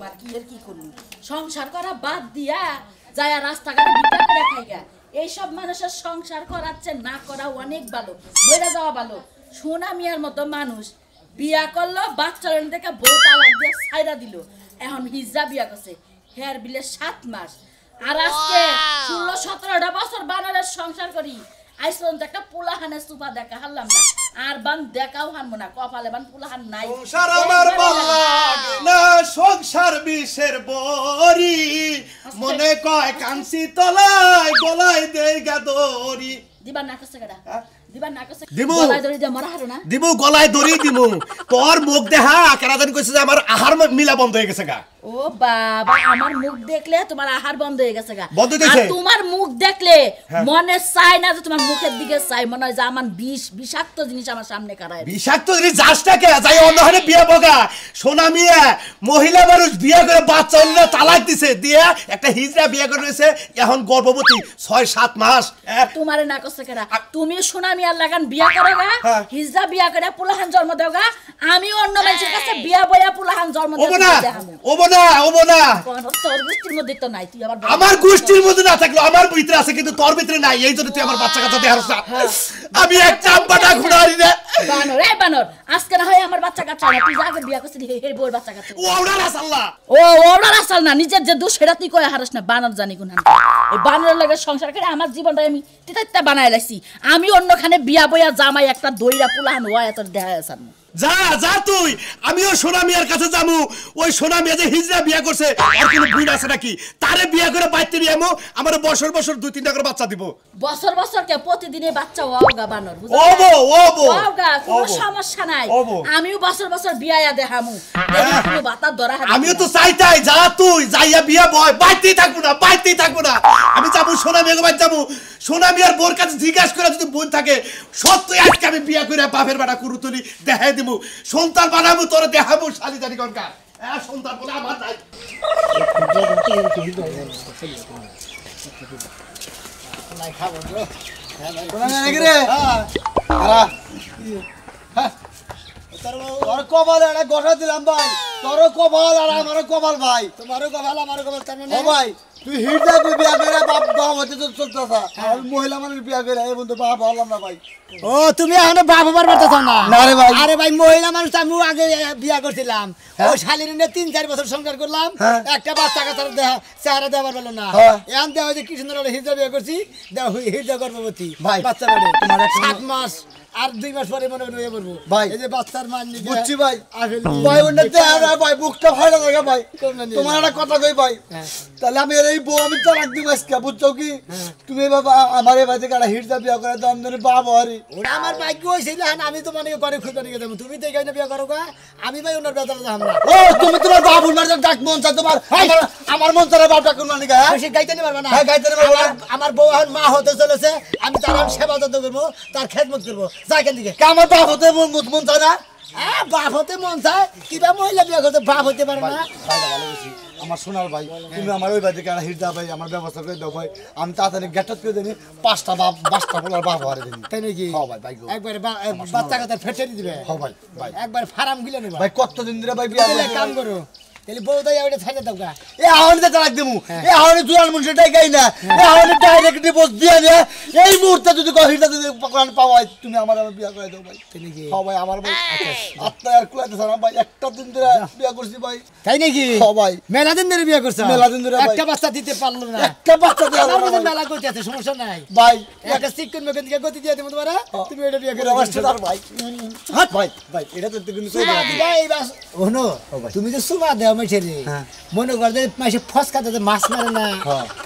আর কি এর কি করলি সংসার করা বাদ দিয়া যায় রাস্তাঘাটে ভিক্ষা করে খাইগা এইসব মানুষের সংসার করাচ্ছে না করা অনেক ভালো মরে যাওয়া ভালো সোনা মিয়ার মতো মানুষ বিয়া করলো বাচ্চা থেকে বউ তালাক দিয়ে ছাইরা দিল এখন হিজড়া বিয়া করছে হেয়ার বিলে 7 মাস আর আজকে 16-17টা বছর বানরের সংসার করি আইস পর্যন্ত একটা পোলাহানের সুপা দেখা হারলাম না আর বান দেখাও হারবো না কপালে বান পোলাহান নাই সংসার আমার ভাল লাগে না সংসার বিষের বড়ি মনে কয় কাঞ্চি তলায় গলায় দেই গাদরি দিবা না কষ্ট করে দিবা না কষ্ট দিমু গলায় দড়ি দিয়ে মরা হারো না দিমু গলায় দড়ি দিমু তোর মুখ দেখা কেরাদান কইছে যে আমার আহার মিলা বন্ধ হয়ে গেছে গা ও বাবা আমার মুখ দেখলে তোমার আহার বন্ধ হয়ে গেছে গা বন্ধ হইছে আর তোমার মুখ দেখলে মনে চায় না যে তোমার মুখের দিকে চাই মনে হয় যে আমার বিষাক্ত জিনিস আমার সামনে কারায় বিষাক্ত জিনিস যাসটাকে যাই অন্যহানে বিয়া বগা সোনা মিয়া মহিলা মানুষ বিয়া করে বাচ্চা হইলে তালাক দিছে দিয়ে একটা হিজড়া বিয়া করে রয়েছে এখন গর্ভবতী 6-7 মাস তোমারে না কষ্ট কেরা তুমি সোনা মিয়ার লাগান বিয়া করো গা হিজড়া বিয়া করে পোলাহান জন্ম দাও গা আমি অন্য মানুষের কাছে বিয়া বয়া পোলাহান জন্ম দেব তোর গোষ্ঠীর মধ্যে তো নাই তুই আমার গোষ্ঠীর মধ্যে না থাকলো আমার ভিতরে আছে কিন্তু তোর ভিতরে নাই এই জন্য তুই আমার বাচ্চা কাচ্চা দেখাস না আমি এক চাম্পাটা ঘুরাই রে বানর এই বানর আজকে না হয় আমার বাচ্চা কাচ্চা না তুই আগে বিয়া করছিস এই বউর বাচ্চা কাচ্চা ওড়া রাসাল্লাহ ওড়া রাসাল না নিজের যে দোষ সেটা তুই কই হারাস না বানর জানি কোন এই বানরের লাগে সংসার করে আমার জীবনটা আমি তিতাইতা বানাই লাইছি আমি অন্যখানে বিয়া বয়া জামাই একটা দইরা পোলাহান হয় তোর দেখা আছে যা যা তুই আমিও সোনা মিয়ার কাছে যামু ওই সোনা মিয়া যে হিজড়া বিয়া করছে আর কোনো বুইড়া আছে নাকি তারে বিয়া করে বাইতে নিয়ে আমু আমার বছর বছর 2-3টা করে বাচ্চা দিব বছর বছর কে প্রতিদিনে বাচ্চা ওগা বানর বুঝছ ওবো ওগা কোনো সমস্যা নাই আমিও বছর বছর বিয়ায়া দেখামু কোনো বাতা ধরা আমিও তো চাইতাই যা তুই যাইয়া বিয়া বয় বাইতেই থাকবো না আমি যাবো সোনা মিয়াকে বাইতে যাবো সোনা মিয়ার বোর কাছে জিজ্ঞাসা করে যদি বোন থাকে সত্যি আজকে আমি বিয়া করে বাপের বাড়া কুরু তুলি দেখাই দিব সন্তান বানাবো তোর দেখাবো শালি জানি কনকা সন্তান বলে আমার নাই তোর কপাল একটা গঠা দিলাম ভাই তোর কপাল আর আমার কপাল ভাই তোমারও কপাল আমারও কপাল ও ভাই তুই হিট বিয়া করে বাপ বাপ হতে তো চলতেছা আর মহিলা মানুষ বিয়া করে এই বন্ধু বাপ হলাম না ভাই ও তুমি এখন বাপ হবার পারতেছ না না রে ভাই আরে ভাই মহিলা মানুষ আমি আগে বিয়া করছিলাম ও শালীর নিয়ে 3-4 বছর সংসার করলাম একটা বাচ্চা কাচ্চার চেহারা দেওয়ার বলো না এখন দেওয়া যে কি সুন্দর হিজা বিয়া করছি হিজা গর্ভবতী বাচ্চা বাড়ি 7 মাস আর 2 মাস পরে মনে হয়ে পড়বো ভাই এই যে বাচ্চার মান নিয়ে বুঝছি ভাই ভাই ওন্নতে আমরা ভাই বুকটা ফাড়া লাগা ভাই তোমার একটা কথা কই ভাই তাহলে আমি এই বউ আমি তো রাখ দিব আজকে বুঝছো কি তুমি বাবা আমার এই বাড়িতে একটা হিজা বিয়া করে দাম ধরে বাবা আরে ওরা আমার ভাগ্য হইছিল আমি তো মানে করে খুঁজে নিয়ে যাব তুমি তো এখানে বিয়া করো গা আমি ভাই ওনার বেতার যাব না ও তুমি তোমার বাবুর মার ডাক মন চাই তোমার আমার মন চাই বাপ ডাক কোন গা সে গাইতে নি পারবে না হ্যাঁ গাইতে নি পারবে আমার বউ এখন মা হতে চলেছে আমি তার সেবা যত্ন করব তার খেদমত করব যাই কেন দিকে আমার বাপ হতে মন চাই না বাপ হতে মন চায় কিবা মহিলা বিয়া করতে বাপ হতে পারে না ভালো বেশি আমার সোনার ভাই তুমি আমার ওই বাড়িতে একটা হিট দাও ভাই আমার ব্যবস্থা করে দাও ভাই আমি তাড়াতাড়ি গেটত করে দিই 5টা বলার বাপ হারে দিই তাই নাকি হ্যাঁ ভাই ভাই একবারে বাচ্চা কাচ্চা ফেটে দিবে হ্যাঁ ভাই ভাই একবার ফার্ম গিলে নেবা ভাই কতদিন ধরে ভাই বিয়া কাম করো তাহলে বউ দাই ওটা ছাইড়া দাও গা এ আওয়ানে তালাক দিমু এ আওয়ানে জুয়ান মুন্সিটাই গাই না এ আওয়ানে ডাইরেক্ট ডিভোর্স দিয়ে দে এই মুহূর্তে যদি কহিটা যদি পকড়ান পাওয়াই তুমি আমার বিয়া করে দাও ভাই তাই নাকি হ্যাঁ ভাই আমার ভাই আত্মা আর কুলাতে সারা ভাই একটা দিন ধরে বিয়া করছি ভাই তাই নাকি হ্যাঁ ভাই মেলা দিন ধরে বিয়া করছ মেলা দিন ধরে একটা বাচ্চা দিতে পারলো না একটা বাচ্চা দিয়ে আমার মধ্যে মেলা করতে আছে সমস্যা নাই ভাই একটা সিকন মেকন দিকে গতি দিয়ে দেব তোমারে তুমি এটা বিয়া করে আমার সোনার ভাই হাত ভাই ভাই এটা তো তুমি কই দিবা এই বাস ওনো তুমি যে সুমা দাও মেছেরে মনে কর যে মাসে ফসকাতে মাছ মারে না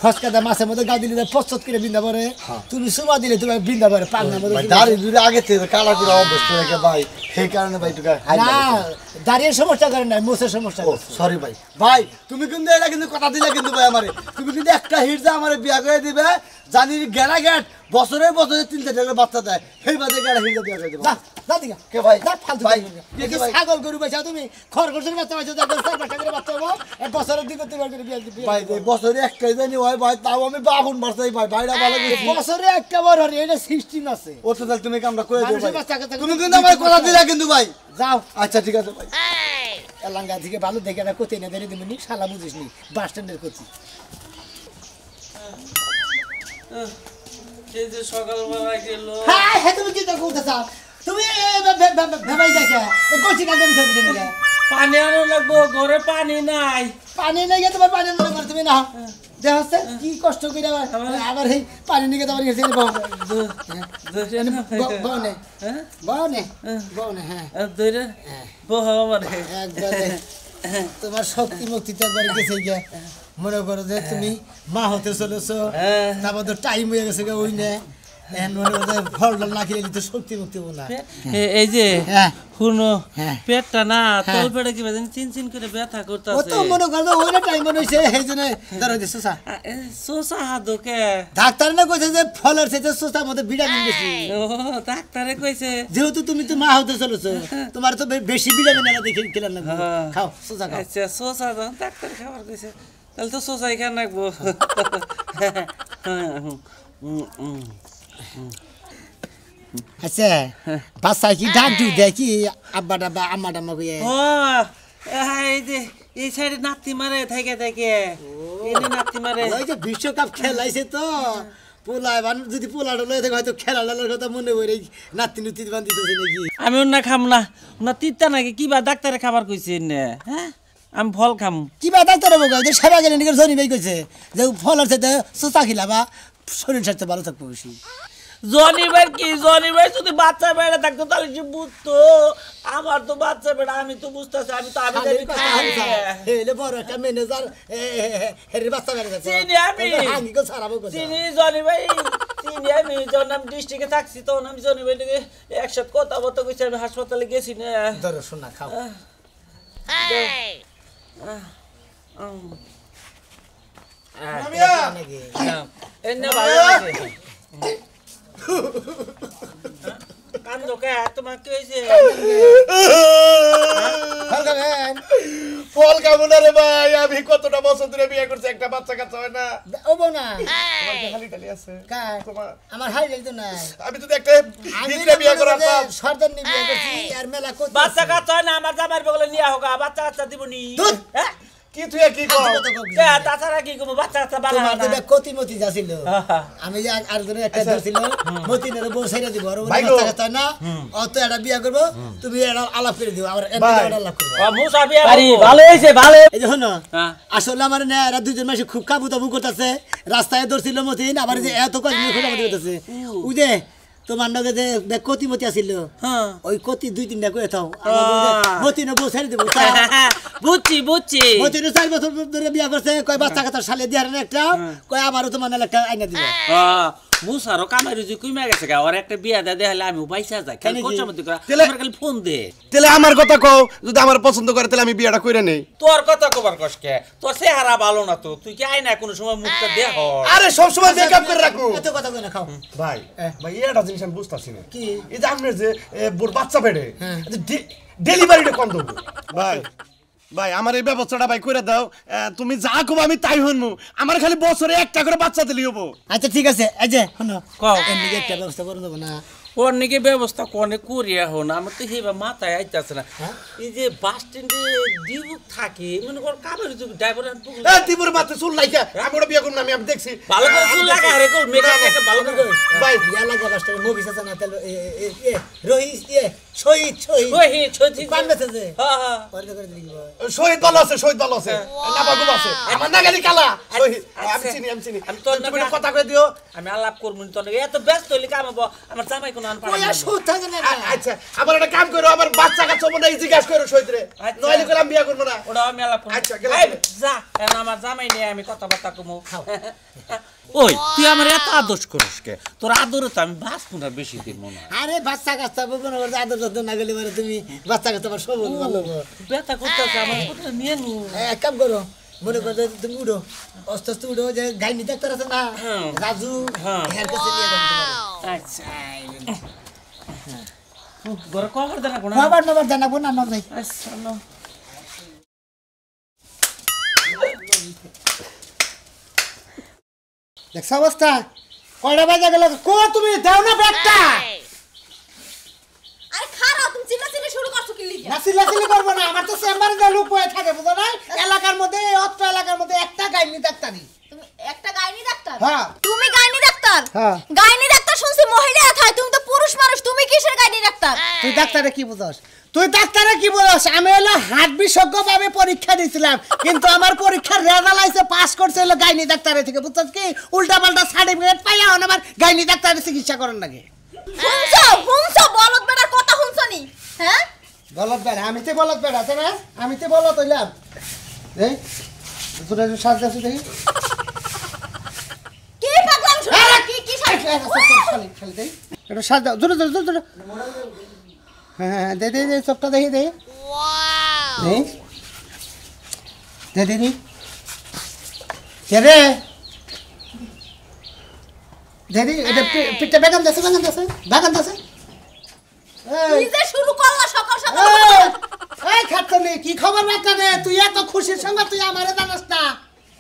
ফসকাতে মাছের মধ্যে গা দিলে পছন্দ করে বিন্দা পরে তুমি সুমা দিলে তুমি বিন্দা পরে পাগনা মধ্যে দাড়ি দূরে আগে থেকে কালা করে অবস্থা রেখে ভাই সেই কারণে ভাই টুকা না দাঁড়িয়ে সমস্যা করে না মোছের সমস্যা সরি ভাই ভাই তুমি কিন্তু এটা কিন্তু কথা দিলে কিন্তু ভাই আমারে তুমি কিন্তু একটা হিট যা আমারে বিয়া করে দিবে জানি গেরা গেট বছরে 3-4 করে বাচ্চা দেয় সেই বাদে গেরা হিট বিয়া করে দিবে যা দিগা কে ভাই যা ফালতু ভাই কি ছাগল গরু বেচা তুমি খরগোশের বাচ্চা বেচা দাও 4-5 করে বাচ্চা হবো এক বছরের দিকে তুমি করে বিয়া দিবে ভাই বছরে একটাই জানি হয় ভাই তাও আমি বাহুন বাড়ছাই ভাই ভাইরা ভালো গেছি বছরে একটা বার হরে এটা সিস্টেম আছে ও তো তাহলে তুমি কামটা করে দিও ভাই বাচ্চা তুমি কিন্তু আমার কথা দিলা কিন্তু ভাই যাও আচ্ছা ঠিক আছে ভাই এলাঙ্গা থেকে ভালো দেখে একটা কোথায় না দাঁড়িয়ে দিবনি শালা বুঝিস নি বাস স্ট্যান্ডের কোচি এই যে সকালবেলা গেল হ্যাঁ হ্যাঁ তুমি কি করতে চাও তুমি ভেবাই দেখে কোচি না দেবে পানি আনো লাগবো ঘরে পানি নাই পানি নেই গিয়ে তোমার পানি মনে করে তুমি না দেখ হচ্ছে কি কষ্ট করে আবার এই পানি নিয়ে তোমার গেছে বনে বনে বনে হ্যাঁ ধরে বহাবার একবারে তোমার শক্তি মুক্তি তো একবার গেছে গিয়ে মনে করো যে তুমি মা হতে চলেছো তারপর তো টাইম হয়ে গেছে ওই নে মনে করো ফল ডল না খেলে তো শক্তি মুক্তি না এই যে হ্যাঁ শুনো হ্যাঁ পেটটা না তল পেটে কি বাজে চিন চিন করে ব্যথা ও করতেছে তো মনে করো ওই না টাইম মনে হইছে এই জন্য ধরো যে সোসা সোসা হাদকে ডাক্তার না কইছে যে ফলের সাথে সোসার মধ্যে ভিটামিন বেশি ও ডাক্তারে কইছে যেহেতু তুমি তো মা হতে চলেছো তোমার তো বেশি ভিটামিন না দেখে খেলাম না খাও সোসা খাও আচ্ছা সোসা যখন ডাক্তার খাবার কইছে তাহলে তো সোসাই খান রাখবো আচ্ছা বাচ্চা কি ডাক দিও দেখি আব্বা ডাব্বা আম্মা ডাম্মা কইয়ে ও এই যে এই সাইডে নাতি মারে থাকে থাকে এই নাতি মারে ওই যে বিশ্বকাপ খেলাইছে তো পোলা বান যদি পোলাটা লয়ে থাকে হয়তো খেলাটার কথা মনে পড়ে নাতি নুতি বান্ধিতেছে নাকি আমি অন্য খাম না না তিতা নাকি কিবা ডাক্তারে খাবার কইছে নে হ্যাঁ আমি ফল খাম কিবা ডাক্তার বলবো যে সেবা গেলে নাকি জনি ভাই কইছে যে ফলের সাথে সুতা খিলাবা শরীর স্বাস্থ্য ভালো থাকবে বেশি জনিবার কি জনিবার যদি বাচ্চা বেড়া থাকতো তাহলে কি বুঝতো আমার তো বাচ্চা বেড়া আমি তো বুঝতেছি আমি তো আমি হেলে বড় একটা ম্যানেজার হেরে বাচ্চা বেড়ে যাচ্ছে চিনি আমি হাঙ্গি কো সারাবো কো চিনি জনি ভাই চিনি আমি যখন আমি ডিস্ট্রিক্টে থাকছি তখন আমি জনি ভাই থেকে একসাথে কথা বলতে কইছি আমি হাসপাতালে গেছি না ধরো শোনা খাও এনে ভালো লাগে কান্দো কে তোমার কি হয়েছে ফল খাবো না রে ভাই আমি কতটা বছর ধরে বিয়ে করছি একটা বাচ্চা কাচ্চা হয় না ও বোনা তোমার কি খালি খালি আছে কার তোমার আমার হাই তো নাই আমি যদি একটা ভিতরে বিয়ে করাতাম সর্দার নি বিয়ে করছি আর মেলা করতে বাচ্চা কাচ্চা হয় না আমার জামাইয়ের বগলে নিয়ে হোগা বাচ্চা কাচ্চা দিবনি হ্যাঁ কি তুই কি কর কে তাছাড়া কি করবো বাচ্চা কাচ্চা বানা তোমার তো কতিমতি যাছিল আমি যে আর জন্য একটা ধরছিল মতিনের বউ ছেড়ে দিব আর বাচ্চা কথা না অত একটা বিয়া করব তুমি একটা আলাপ করে দিও আমার একটা আলাপ করব মুসা বিয়া ভালো হয়েছে ভালো এই দেখো না আসলে আমার না এরা দুজন মাসে খুব কাবু তাবু করতেছে রাস্তায় ধরছিল মতিন আবার যে এত কাজ নিয়ে খোঁজাখুঁজি করতেছে ওই যে তোমার নগে যে কতিমতি আসিল ওই কতি দুই তিনটা করে থাও মতিনে বউ ছেড়ে দেবো বুঝছি বুঝছি মতিনে 4 বছর ধরে বিয়া করছে কয় বাচ্চা কাচ্চা শালে দিয়ার একটা কয় আমারও তোমার একটা আইনা দিবে মুসারও কামাই রুজি কমে গেছে গা ওর একটা বিয়া দে দেখালে আমি বাইসা যাই খালি কোচামতি করা আমার খালি ফোন দে তাহলে আমার কথা কও যদি আমার পছন্দ করে তাহলে আমি বিয়েটা কইরা নেই তোর কথা কবার কষ্টে তোর চেহারা ভালো না তো তুই কি আই না কোনো সময় মুখটা দেখ আরে সব সময় মেকআপ করে রাখো এত কথা কই না খাও ভাই ভাই এটা জিনিস আমি বুঝতাছি না কি এই যে আপনার যে বোর বাচ্চা বেড়ে ডেলিভারিটা কম দেবো ভাই ভাই আমার এই ব্যবস্থাটা ভাই করে দাও তুমি যা কব আমি তাই হনমু আমার খালি বছরে একটা করে বাচ্চা দিলি হবো আচ্ছা ঠিক আছে এই যে শোনো কও এমনি একটা ব্যবস্থা করে দেবো না ওর নাকি ব্যবস্থা কোনে করিয়া হো না আমার তো হেবা মাথায় আইতাছে না এই যে বাস স্ট্যান্ডে ডিবুক থাকে মনে কর কামের যুগ ড্রাইভার দিবুর মাথা চুল লাইকা আমি ওটা বিয়ে করব না আমি দেখছি ভালো করে চুল লাগা আরে কো মেকআপ একটা ভালো করে ভাই ইয়া লাগা বাসটা মুভি আছে না তাহলে রোহিত শহীদ শহীদ ওই হে ছতি কোন মেসেজে হ্যাঁ হ্যাঁ করে দিব শহীদ ভালো আছে নাবাগুলো আছে আমার নাগালি কালা শহীদ আমি চিনি তুমি কথা কই দিও আমি আলাপ করব তোর এত ব্যস্ত হইলে কাম হবো আমার জামাই কোন আন পারে ওয়া শুট থাকে না আচ্ছা আবার একটা কাম করো আমার বাচ্চা কাচ্চা মনে জিজ্ঞাসা করো শহীদ রে নইলে করে আমি বিয়ে করব না ওটা আমি আলাপ করব আচ্ছা গেলাম যা এখন আমার জামাই নিয়ে আমি কথাবার্তা কমু ওই তুই আমার এত আদর্শ করিস কে তোর আদরে তো আমি বাঁচবো না বেশি দিন মনে হয় আরে বাচ্চা কাচ্চা মনে করো আদর যত্ন না গেলে মানে তুমি বাচ্চা কাচ্চা আমার সব ভালো ব্যথা করতেছে আমার কোথায় নিয়ে নু এক কাম করো মনে করো তুমি উড়ো অস্ত অস্ত উড়ো যে গাইনি ডাক্তার আছে না রাজু হেয়ার কাছে নিয়ে যাবো আচ্ছা ঘরে কবার দেনা কোন খবর নবার জানাবো না না ভাই আচ্ছা নো দেখছ অবস্থা কয়টা বাজে গেল কো তুমি দাও না ব্যাগটা আরে খারাপ তুমি চিল্লা চিল্লা শুরু করছো কি লিখে নাসিলাসিলি করবো না, আমার তো চেম্বারে যে লোক বয়ে থাকে বুঝো না, এলাকার মধ্যে অত্র এলাকার মধ্যে একটা গাইনি ডাক্তারই। তুমি একটা গাইনি ডাক্তার? হ্যাঁ। তুমি গাইনি ডাক্তার? হ্যাঁ। গাইনি ডাক্তার শুনছি মহিলা থাকে, তুমি তো পুরুষ মানুষ, তুমি কিসের গাইনি ডাক্তার? তুই ডাক্তারে কি বুঝস? তুই ডাক্তারে কি বুঝস? আমি হলো হার্ট বিশেষজ্ঞ ভাবে পরীক্ষা দিছিলাম, কিন্তু আমার পরীক্ষার রেজাল্ট আইছে পাস করছে হলো গাইনি ডাক্তারে থেকে, বুঝছস কি? উল্টা পাল্টা সার্টিফিকেট পাইয়া আমার গাইনি ডাক্তারে চিকিৎসা করার লাগে। শুনছো বলদ বেটার কথা শুনছো নি? হ্যাঁ বলত বেড়া, আমি তো বলত বেড়া না, আমি তো বলত হইলাম। এই তোরা সাজতে আছে দেখি কি পাগলাম শুনো, কি কি খালি খালি দেই একটু সাজ দাও, জোরে জোরে জোরে। হ্যাঁ দে দে দে, চোখটা দেখি দে। ওয়াও, দে দে দে কে রে দে দে, এটা পিঠটা বেগান দেছে, বেগান দেছে, বেগান দেছে। কি যে শুরু করলা সকাল সকাল? এই খাতনি, কি খবর বাচ্চা রে? তুই এত খুশির সংবাদ তুই আমারে জানাস না?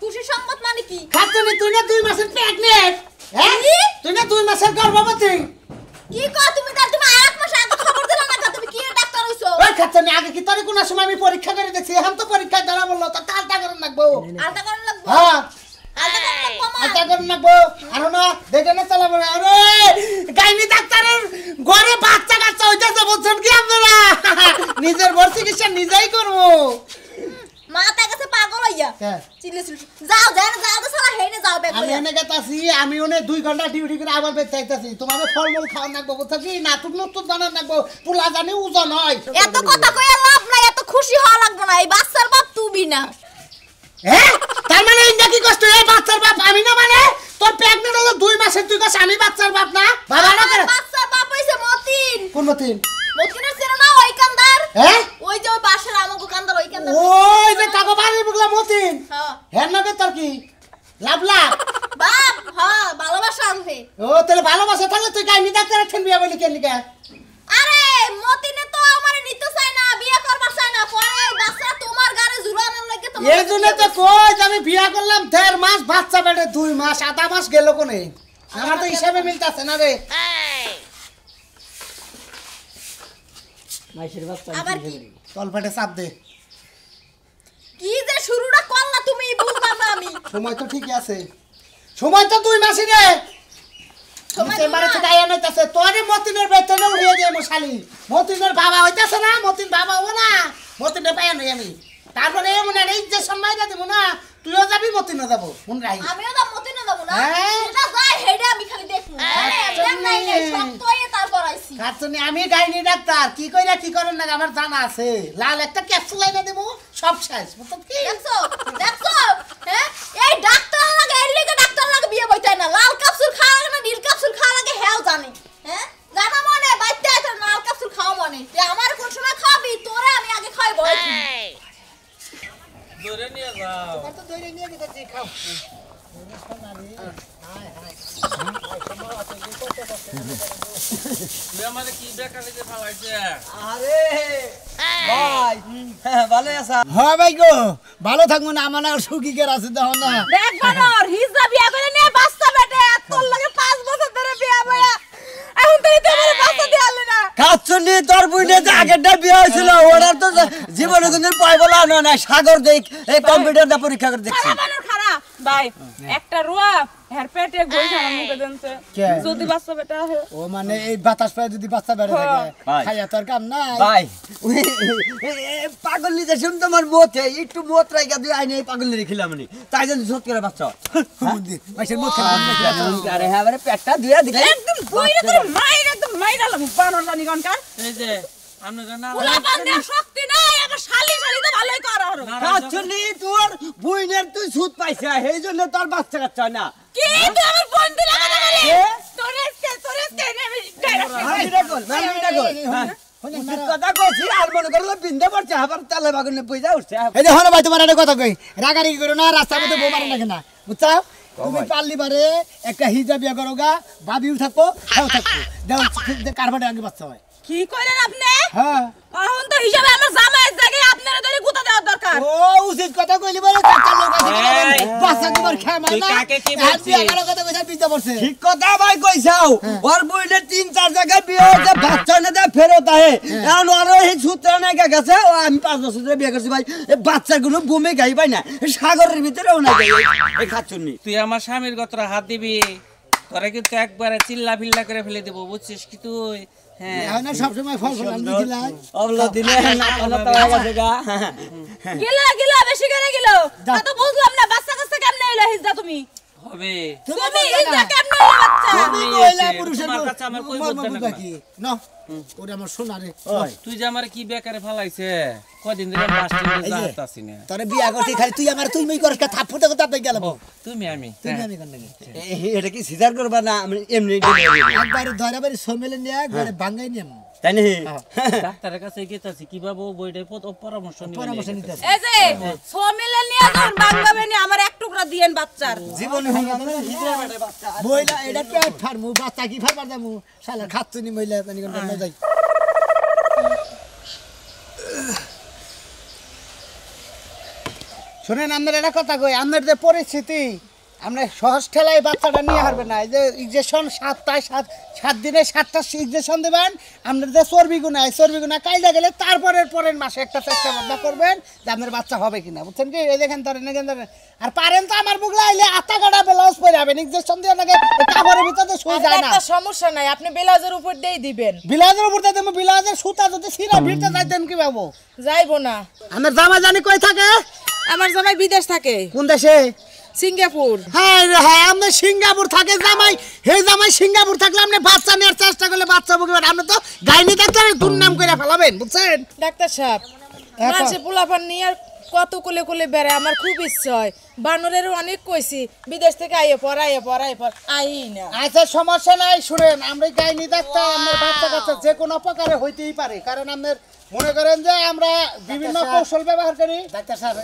খুশি সংবাদ মানে কি? খাতনি, তুই না 2 মাসের প্রেগনেন্ট। হ্যাঁ, তুই না 2 মাসের গর্ভবতী। কি কও তুমি? তার তুমি আর এক মাস আগে খবর দিলা না, তুমি কি ডাক্তার হইছো? ওই খাতনি, আগে কি তোরে কোন সময় আমি পরীক্ষা করে দেখছি? এখন তো পরীক্ষা ধরা বললো, তো কালটা করে রাখবো। আলটা করার লাগবে? হ্যাঁ, আলটা করার লাগবে মা? কালটা করে রাখবো। আর না দেখে না চালাবো না। আরে গাইনি ডাক্তারের ঘরে বাচ্চা কাচ্চা হইতাছে, বলছেন কি আপনারা? নিজের ভর্তি চিকিৎসা নিজেই করবো। মাথা গেছে পাগল হইয়া। হ্যাঁ। চিল্লিছিল। যাও যাও যাও তো সারা হেনে যাও ব্যাগ আমি লইয়া। এনে গেতাছি, আমি ওনে 2 ঘন্টা ডিউটি করে আবার বের চাইতাছি। তোমাদের ফলমূল খাওয়ান লাগবো, বুঝছি না? তুই নতুন বানান লাগবো, পোলা জানি ওজন হয়। এত কথা কইয়া লাভ নাই, এত খুশি হওয়া লাগবে না। এই বাচ্চার বাপ তুমি না। হ্যাঁ, তার মানে এই নাকি কষ্ট? এই বাচ্চার বাপ আমি না? মানে তোর প্রেগনেন্ট হলো 2 মাসের, তুই কস আমি বাচ্চার বাপ না? বাবা না করে বাচ্চার বাপ হইছে মতিন। কোন মতিন? মতিনের ছেলে না ওই কান্দার? হ্যাঁ, ওই যে ওই পাশের আমগো কান্দার ওই কান্দার। ওই যে কাকো বাড়ি বুগলা মতিন। হ্যাঁ। হ্যাঁ নাকি তোর কি লাভ লাভ? বাপ হ্যাঁ ভালোবাসা আনবে। ও তাহলে ভালোবাসা থাকলে তুই গাইনি ডাক্তার ঠেন বিয়া বলি কেন লিখা? আরে মতিনে তো আমারে নিতে চায় না, বিয়ে করবার চায় না। পরে এই বাচ্চা তোমার গারে ঝুলানোর লাগে তোমার। এই জন্য তো কই আমি বিয়া করলাম 1.5 মাস, বাচ্চা বেড়ে 2 মাস, আধা মাস গেল কোনে? আমার তো হিসাবে মিলতাছে না রে। আবার কি তলপেটে চাপ দে। কি যে শুরুটা করলা তুমি বুঝবা না আমি। সময় তো ঠিকই আছে, সময় তো 2 মাসই রে। সময় চেম্বারে দুই তো মাস। গায়ে নাইতাছে, তোরে মতিনের বেতনে উড়িয়ে যায় মশালি। মতিনের বাবা হইতাছে না, মতিন বাবা হবো না, মতিনের পাইয়া নই আমি। তারপরে এমন এই যে সম্মানটা দেবো না, তুইও যাবি মতিনও যাবো, মনে রাখিস। আমিও তো মতিনে যাব না। হ্যাঁ। এটা যাই হেডে আমি খালি দেখমু। আরে ব্যাগ নাই নাই সব তোয়ে তারপর আইছি। কাছনি আমি গাইনি ডাক্তার, কি কইরা কি করেন না আমার জানা আছে। লাল একটা ক্যাপসুল আইনা দেবো, সব শেষ। বুঝছ কি? দেখছো দেখছো হ্যাঁ এই ডাক্তার লাগে এর লিগে ডাক্তার লাগে বিয়ে বইতাই না। লাল ক্যাপসুল খাওয়া লাগে না নীল ক্যাপসুল খাওয়া লাগে হেও জানে। হ্যাঁ জানা মনে বাইতে আইতো লাল ক্যাপসুল খাওয়া মনে। তুই আমার কোন সময় খাবি? তোরে আমি আগে খাইব। ধরে নিয়ে যাও। তো দইরে নিয়ে গেছি, খাও। তুই আমারে কি বেকারিতে ফালাইছে? আরে ভাই, ভালো আছা? হ্যাঁ ভাই গো, ভালো থাকবো না, আমার সুখী কে আছে দেখো না। দেখ বানর হিজা বিয়া করে নিয়ে বাচ্চা বেটে তোর লাগে 5 বছর ধরে বিয়া বয়া। এখন তুই তো আমার বাচ্চা দিয়ালি না। কাচ্চনি তোর বুইনে যে আগেরটা বিয়ে হয়েছিল ওটার তো জীবনে কোনদিন পাইবলা না। সাগর দেখ এই কম্পিউটারটা পরীক্ষা করে দেখছি। বানর খারাপ ভাই একটা রুয়া হের পেটে গই খাওয়া মুখে দেনছে। কে? যদি বাচ্চা বেটা হয় ও মানে এই বাতাস পায় যদি বাচ্চা বেড়ে থাকে, ভাই। খাইয়া তোর কাম নাই। ভাই পাগল নিতে শুন তোমার মতে একটু মত রাইগা দুই আইনে পাগল নিয়ে রেখিলাম নি, তাই জন্য সত করে বাচ্চা মাইসের মুখ খারাপ। আরে হ্যাঁ পেটটা দুয়া দিলে একদম বইরে তোর মাইর একদম মাইরালাম বানর জানি কোন কার। এই যে আপনি জানা পোলা বান্ধে শক্তি নাই, আবার শালি শালি তো ভালোই করা হলো। কাচ্চনি তোর বুইনের তুই সুদ পাইছে সেই জন্য তোর বাচ্চা কাচ্চা না। কি তুই আমার বন্ধু লাগা বলে? কে? তোরে আমি মামিটা কল কথা কইছি আর মনে করলো বিন্দা পড়ছে আবার তালে বাগুনে পয়সা উঠছে। এই যে হলো ভাই, তোমার একটা কথা কই, রাগারাগি করো না, রাস্তার মধ্যে বউ মারে না, বুঝছো? তুমি পারলি পারে একটা হিজা বিয়া করো গা, বাবিও থাকবো, খাও থাকবো, কারবারে আগে বাচ্চা হয়। কি কইলেন আপনি? হ্যাঁ এখন তো হিসাবে আমার জামাইয়ের জায়গায় আপনারা ধরে গুতা দেওয়ার দরকার। ও উচিত কথা কইলি বলে কাকা লোক আছে এই, বাচ্চা তোমার খায় তুই না কাকে কি বলছিস? বিয়া কথা কইছা বিদ্যা পড়ছে ঠিক কথা ভাই কইছাও ওর বইলে 3-4 জায়গায় বিয়ে হয়েছে বাচ্চা না দেয় ফেরত আহে এখন ওর এই সূত্র নাকি গেছে ও আমি 5 বছর ধরে বিয়ে করছি ভাই এই বাচ্চাগুলো বুমে গাই পাই না এই সাগরের ভিতরেও না গাই এই খাচ্ছুনি তুই আমার স্বামীর গতরে হাত দিবি, তোরা কিন্তু একবারে চিল্লা ফিল্লা করে ফেলে দিব, বুঝছিস কি তুই? হ্যাঁ এখন সব সময় ফল ফল আনতে দিলাই অবলা দিনে না কোনো তো হয়ে গেছে গা গিলা গিলা বেশি করে গেল। তা তো বুঝলাম না বাচ্চা কাচ্চা কেমনে হইলো হিজদা তুমি? হবে। তুমি হিজদা কেমনে হইলো বাচ্চা? তুমি আমি কইলা এসে পুরুষের তোমার কাছে আমার কই মর্ম বলতে বুঝবা না। কি না ওরে আমার সোনা রে তুই যে আমার কি বেকারে ফালাইছে, কদিন ধরে বাস স্ট্যান্ডে এই যে, যাইতাছি না। তোরে বিয়া করতে খালি তুই আমার তুই মই করস কা থাপ্পড় কথা তাই গেল তুমি আমি তুই হ্যাঁ। আমি কোন নাকি এটা কি সিজার করবা না আমি এমনি একবার ধরে বাড়ি সোমেলে নিয়ে ঘরে ভাঙাই নিয়াম তাই না ডাক্তারের কাছে গেতাছি কিভাবে ও বইটা পরামর্শ পরামর্শ নিবে। নিতেছে এই যে সমিলে নিয়ে যখন বাংলাবে নি আমার এক টুকরা দিয়েন বাচ্চার। জীবনে বইলা এটা পেট ফারমু বাচ্চা কি ফারবার দামু শালা খাচ্ছনি মইলা পানি কোন না যাই শুনেন আপনার একটা কথা কই আপনার যে পরিস্থিতি আমরা সহজ ঠেলায় বাচ্চাটা নিয়ে হারবে না এই যে ইনজেকশন 7 দিনে 7টা ইনজেকশন দেবেন আপনার যে চর্বিগুনা কাইলা গেলে তারপরের পরের মাসে একটা চেষ্টা ভাবনা করবেন যে আপনার বাচ্চা হবে কিনা বুঝছেন কি এই দেখেন ধরেন আর পারেন তো আমার বুগলা আইলে আটা কাটা ব্লাউজ পরে যাবেন ইনজেকশন দিয়ে লাগে কাপড়ের ভিতরে শুই যায় না একটা সমস্যা নাই আপনি ব্লাউজের উপর দেই দিবেন। বিলাজের উপর দিয়ে দেবো বিলাজের সুতা যদি সিরা ভিড়তে যাইতেন কি বাবু যাইবো না। আমার জামা জানি কই থাকে আমার জামাই বিদেশ থাকে কোন দেশে সিঙ্গাপুর। হ্যাঁ রে হ্যাঁ আপনি সিঙ্গাপুর থাকে জামাই হে জামাই সিঙ্গাপুর থাকলে আপনি বাচ্চা নেওয়ার চেষ্টা করলে বাচ্চা বুঝবেন আপনি তো গাইনি ডাক্তারের দুর্নাম করে ফেলাবেন বুঝছেন ডাক্তার সাহেব মানুষে পোলাপান নিয়ে আর কত কোলে কোলে বেড়ায় আমার খুব ইচ্ছা হয় বানরের অনেক কইছি বিদেশ থেকে আইয়ে পর আই না। আচ্ছা সমস্যা নাই শুনেন আমরা গাইনি ডাক্তার আমার বাচ্চা কাচ্চা যে কোনো প্রকারে হইতেই পারে কারণ আপনার মনে করেন যে আমরা বিভিন্ন কৌশল ব্যবহার করি ডাক্তার সাহেব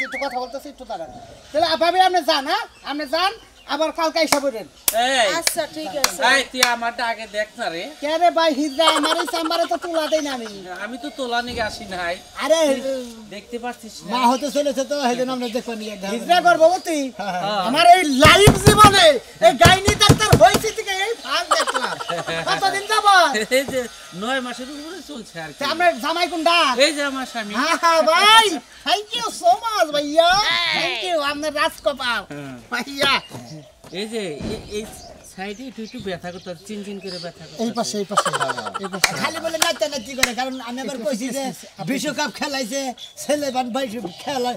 একটু কথা বলতেছি একটু দাঁড়ান তাহলে ভাবি আপনি যান হ্যাঁ আপনি যান আবার কালকে এসে বলেন এই, আচ্ছা ঠিক আছে। এই, তুই আমারটা আগে দেখ না রে। কে রে ভাই হিজরা আমার এই চেম্বারে তো তুলা দেই না আমি তো তোলা নিয়ে আসি নাই, আরে দেখতে পাচ্ছিস না? মা হতে চলেছে তো সেই জন্য আমরা দেখবো নিয়ে হিজরা গর্ভবতী আমার এই লাইফ জীবনে এই গাইনি ডাক্তার হয়েছে থেকে এই ফাল দেখলাম কতদিন যাব এই যে 9 মাসের উপরে চলছে আর কি। আমরা জামাই কোনটা এই যে আমার স্বামী। হ্যাঁ ভাই থ্যাংক ইউ সো মাচ ভাইয়া থ্যাংক ইউ আপনার রাজকপাল ভাইয়া এই যে এই সাইডে একটু ব্যথা করতে চিনচিন করে ব্যথা করতে। এই পাশে খালি বলে নাচতে নাচি করে কারণ আমি আবার কইছি যে বিশ্বকাপ খেলাইছে ছেলেবান ভাই খেলা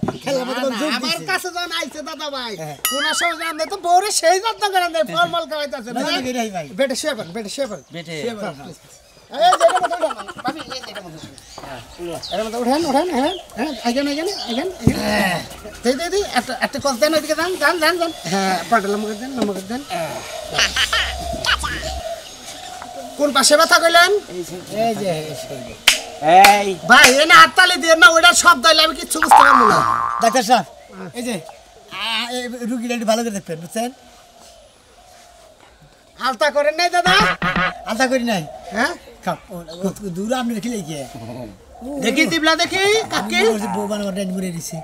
আমার কাছে যখন আইছে দাদা ভাই কোন সময় আমরা তো বউরে সেই যত্ন করেন ফর্মাল খাওয়াইতাছে ভাই বেটে শুয়ে পড় বেটে এই যেটা মতো উঠান ভাবি এই যেটা মতো এর মতো উঠান হ্যাঁ আইগেন দে একটা কল দেন ওইদিকে যান হ্যাঁ পাটালা মুখে দেন কোন পাশে ব্যথা কইলেন এই যে এই ভাই এনে হাততালি দিয়ে না ওইটা শব্দ হইলে আমি কিচ্ছু বুঝতে পারবো না ডাক্তার সাহেব এই যে রুগীটা একটু ভালো করে দেখবেন বুঝছেন আলতা করেন নাই দাদা আলতা করি নাই হ্যাঁ দূর আপনি দেখি লেগে দেখি দিবলা দেখি কাকি বউ বানাবার ডেন ঘুরে দিছি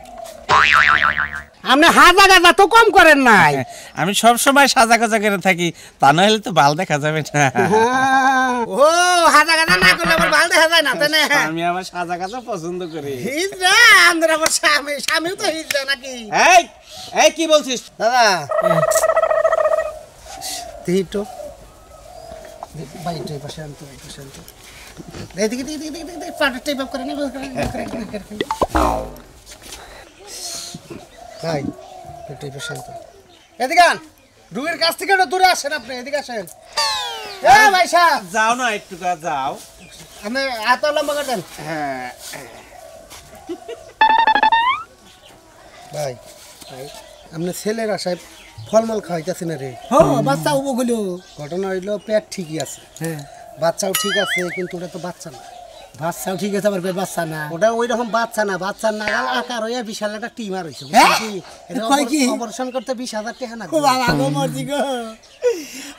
আপনি হাজা গাজা তো কম করেন নাই আমি সব সময় সাজা গাজা করে থাকি, তা না হলে তো ভালো দেখা যাবে না। ও হাজা গাজা না করলে আবার ভালো দেখা যায় না তাই না আমি আমার সাজা গাজা পছন্দ করি। হিজরা আমরা আবার স্বামীও তো হিজরা নাকি এই এই কি বলছিস? দাদা তো ভাই তো এই পাশে আনতো এদিকে পাটা টেপ আপ করে না ভাই একটু এই পাশে আনতো এদিকে আন রুগীর কাছ থেকে একটু দূরে আসেন আপনি এদিকে আসেন এ ভাই সাহেব যাও না একটু যাও। আপনি হাত লম্বা করে দেন হ্যাঁ ভাই আপনি ছেলের আশায় ফলমল খাওয়াইতেছে না রে হ্যাঁ বাচ্চা উপগুলো ঘটনা হইলো পেট ঠিকই আছে হ্যাঁ বাচ্চাও ঠিক আছে কিন্তু ওটা তো বাচ্চা না বাচ্চাও ঠিক আছে আমার বাচ্চা না ওটা ওই রকম বাচ্চা না, বাচ্চার নাগাল আকার হইয়া বিশাল একটা টিমার হইছে। কয় কি? অপারেশন করতে 20,000 টাকা না। ও বাবা গো মরজি গো,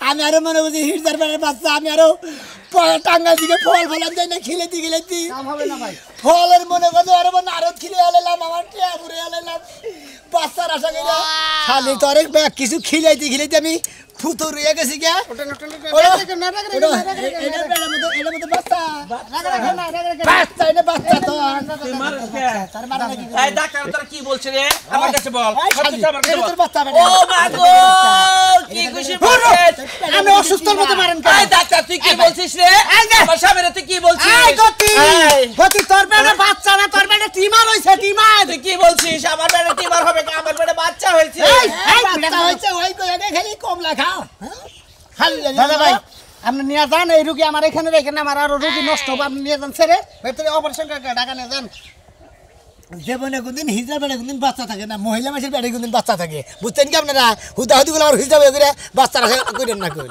আমি আরো মনে করছি হিরদার বেড়ার বাচ্চা, আমি আরো টাঙ্গা দিকে ফল ফলান যাই না খিলেতি কাম হবে না ভাই। ফলের মনে করছে আরো নারদ খিলে আলাইলাম, আমার টিয়া পুরে আলাইলাম বাচ্চার আশা করি খালি তো অনেক কিছু খিলাইতে আমি ফুতুর হয়ে গেছি গা। এই ডাক্তার তোরা কি বলছিস রে আমার কাছে বল সত্যি আমার কাছে বল ও মা গো কি খুশি বলছিস আমি অসুস্থর মতো মারেন এই ডাক্তার তুই কি বলছিস রে আমার সামনে তুই কি বলছিস গতি তোর পেটে বাচ্চা না, তোর পেটে টিমার হইছে, টিমার। তুই কি বলছিস আমার পেটে টিমার হবে না, আমার পেটে বাচ্চা হয়েছে বাচ্চা হইছে ওই কই আগে খালি কমলা খাও। দাদা ভাই আপনি নিয়ে যান, এই রুগী আমার এখানে রেখে না, আমার আরো রুগী নষ্ট হবে, আপনি নিয়ে যান ছেড়ে ভেতরে অপারেশন করে ঢাকা নিয়ে যান। জীবনে কোনদিন হিজড়ার বেড়ে কোনদিন বাচ্চা থাকে না, মহিলা মানুষের বেড়ে কোনদিন বাচ্চা থাকে, বুঝছেন কি আপনারা? হুদা হুদি গুলো আমার হিজড়া করে বাচ্চারা করেন না করি।